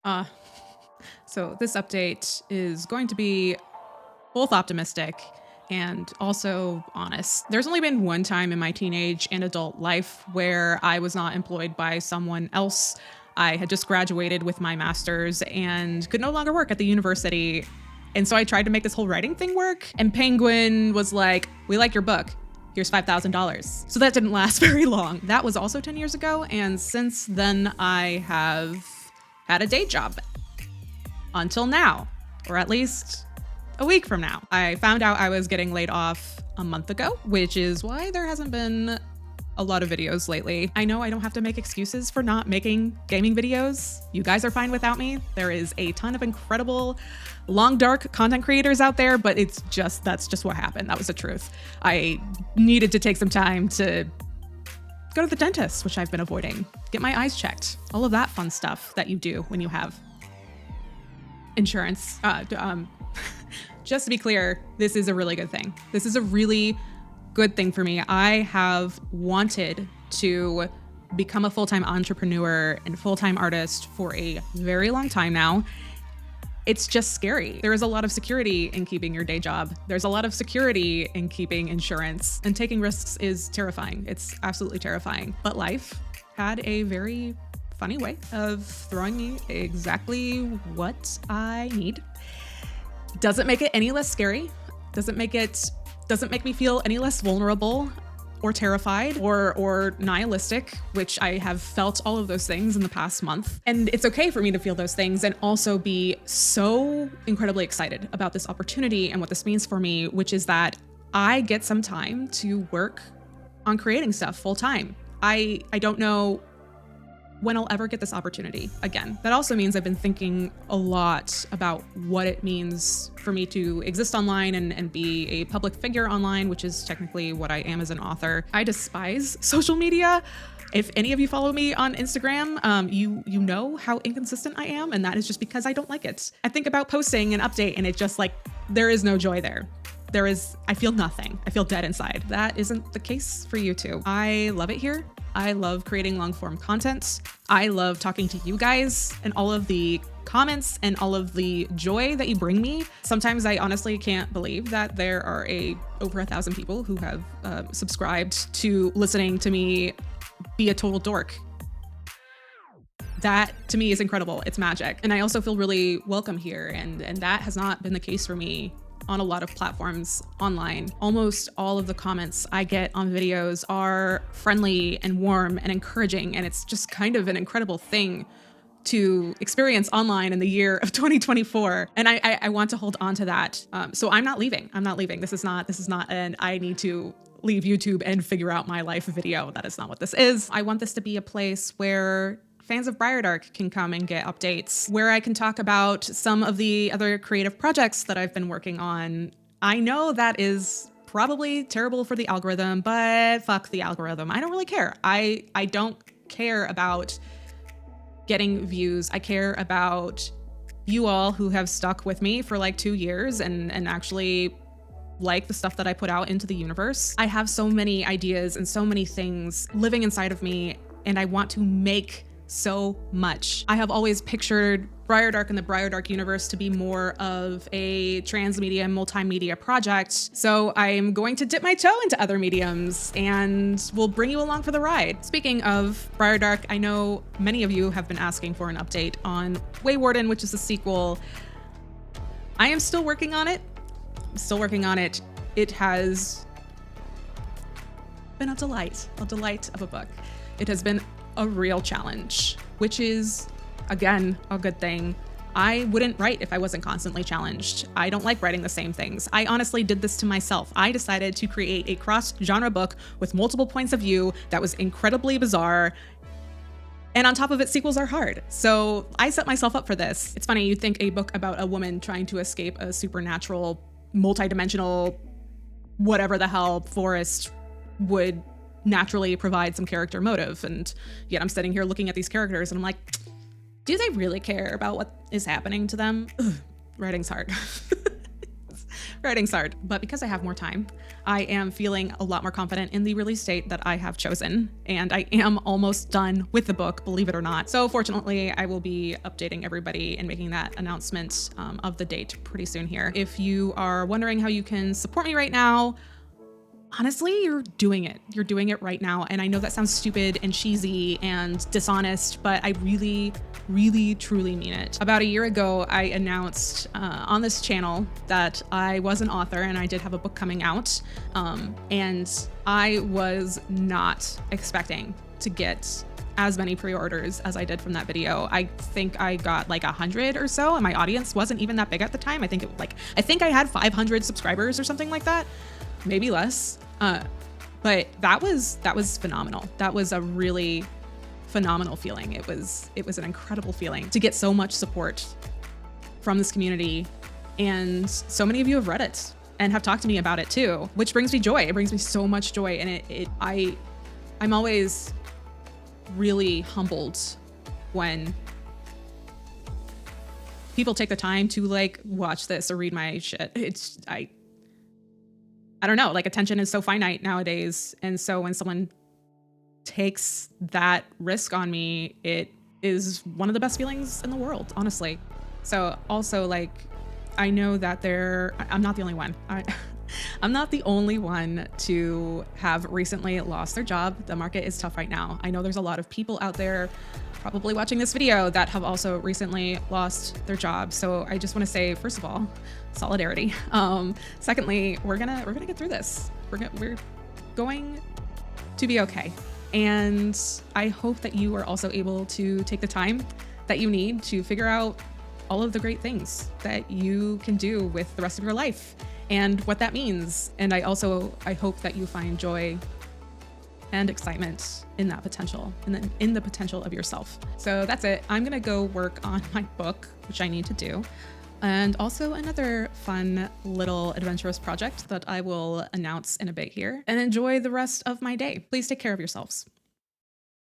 Uh, so this update is going to be both optimistic and also honest. There's only been one time in my teenage and adult life where I was not employed by someone else. I had just graduated with my master's and could no longer work at the university. And so I tried to make this whole writing thing work. And Penguin was like, "We like your book. Here's $5,000." So that didn't last very long. That was also 10 years ago. And since then, I have had a day job until now, or at least a week from now. I found out I was getting laid off a month ago, which is why there hasn't been a lot of videos lately. I know I don't have to make excuses for not making gaming videos. You guys are fine without me. There is a ton of incredible long dark content creators out there, but that's just what happened. That was the truth. I needed to take some time to go to the dentist, which I've been avoiding, get my eyes checked, all of that fun stuff that you do when you have insurance. Just to be clear, this is a really good thing. This is a really good thing for me. I have wanted to become a full-time entrepreneur and full-time artist for a very long time now. It's just scary. There is a lot of security in keeping your day job. There's a lot of security in keeping insurance, and taking risks is terrifying. It's absolutely terrifying. But life had a very funny way of throwing me exactly what I need. Doesn't make it any less scary. Doesn't make me feel any less vulnerable or terrified or nihilistic, which I have felt all of those things in the past month. And it's okay for me to feel those things and also be so incredibly excited about this opportunity and what this means for me, which is that I get some time to work on creating stuff full time. I don't know when I'll ever get this opportunity again. That also means I've been thinking a lot about what it means for me to exist online and be a public figure online, which is technically what I am as an author. I despise social media. If any of you follow me on Instagram, you know how inconsistent I am, and that is just because I don't like it. I think about posting an update and it just there is no joy there. I feel nothing. I feel dead inside. That isn't the case for YouTube. I love it here. I love creating long form content. I love talking to you guys and all of the comments and all of the joy that you bring me. Sometimes I honestly can't believe that there are over 1,000 people who have subscribed to listening to me be a total dork. That to me is incredible. It's magic. And I also feel really welcome here. And that has not been the case for me on a lot of platforms online. Almost all of the comments I get on videos are friendly and warm and encouraging, and it's just kind of an incredible thing to experience online in the year of 2024. And I want to hold on to that. So I'm not leaving. This is not an I need to leave YouTube and figure out my life video. That is not what this is. I want this to be a place where fans of Briardark can come and get updates, where I can talk about some of the other creative projects that I've been working on. I know that is probably terrible for the algorithm, but fuck the algorithm. I don't really care. I don't care about getting views. I care about you all who have stuck with me for 2 years and actually like the stuff that I put out into the universe. I have so many ideas and so many things living inside of me, and I want to make so much. I have always pictured Briardark and the Briardark universe to be more of a transmedia, multimedia project. So I'm going to dip my toe into other mediums and we'll bring you along for the ride. Speaking of Briardark, I know many of you have been asking for an update on Waywarden, which is the sequel. I am still working on it. It has been a delight of a book. It has been a real challenge, which is, again, a good thing. I wouldn't write if I wasn't constantly challenged. I don't like writing the same things. I honestly did this to myself. I decided to create a cross-genre book with multiple points of view that was incredibly bizarre. And on top of it, sequels are hard. So I set myself up for this. It's funny, you'd think a book about a woman trying to escape a supernatural, multidimensional, whatever the hell forest would naturally provide some character motive, and yet I'm sitting here looking at these characters and I'm like, do they really care about what is happening to them? Ugh, writing's hard. Writing's hard, but because I have more time, I am feeling a lot more confident in the release date that I have chosen, and I am almost done with the book, believe it or not. So fortunately, I will be updating everybody and making that announcement of the date pretty soon here. If you are wondering how you can support me right now, honestly, you're doing it. You're doing it right now. And I know that sounds stupid and cheesy and dishonest, but I really, really, truly mean it. About a year ago, I announced on this channel that I was an author and I did have a book coming out. And I was not expecting to get as many pre-orders as I did from that video. I think I got like 100 or so, and my audience wasn't even that big at the time. I think I had 500 subscribers or something like that. Maybe less, but that was phenomenal. That was a really phenomenal feeling. It was an incredible feeling to get so much support from this community, and so many of you have read it and have talked to me about it too, which brings me joy. It brings me so much joy, and I'm always really humbled when people take the time to like watch this or read my shit. I don't know, like attention is so finite nowadays. And so when someone takes that risk on me, it is one of the best feelings in the world, honestly. So also, like, I know that I'm not the only one. I'm not the only one to have recently lost their job. The market is tough right now. I know there's a lot of people out there probably watching this video that have also recently lost their job. So I just want to say, first of all, solidarity. Secondly, we're gonna get through this. We're going to be okay. And I hope that you are also able to take the time that you need to figure out all of the great things that you can do with the rest of your life and what that means. And I hope that you find joy and excitement in that potential, and then in the potential of yourself. So that's it. I'm gonna go work on my book, which I need to do, and also another fun little adventurous project that I will announce in a bit here, and enjoy the rest of my day. Please take care of yourselves.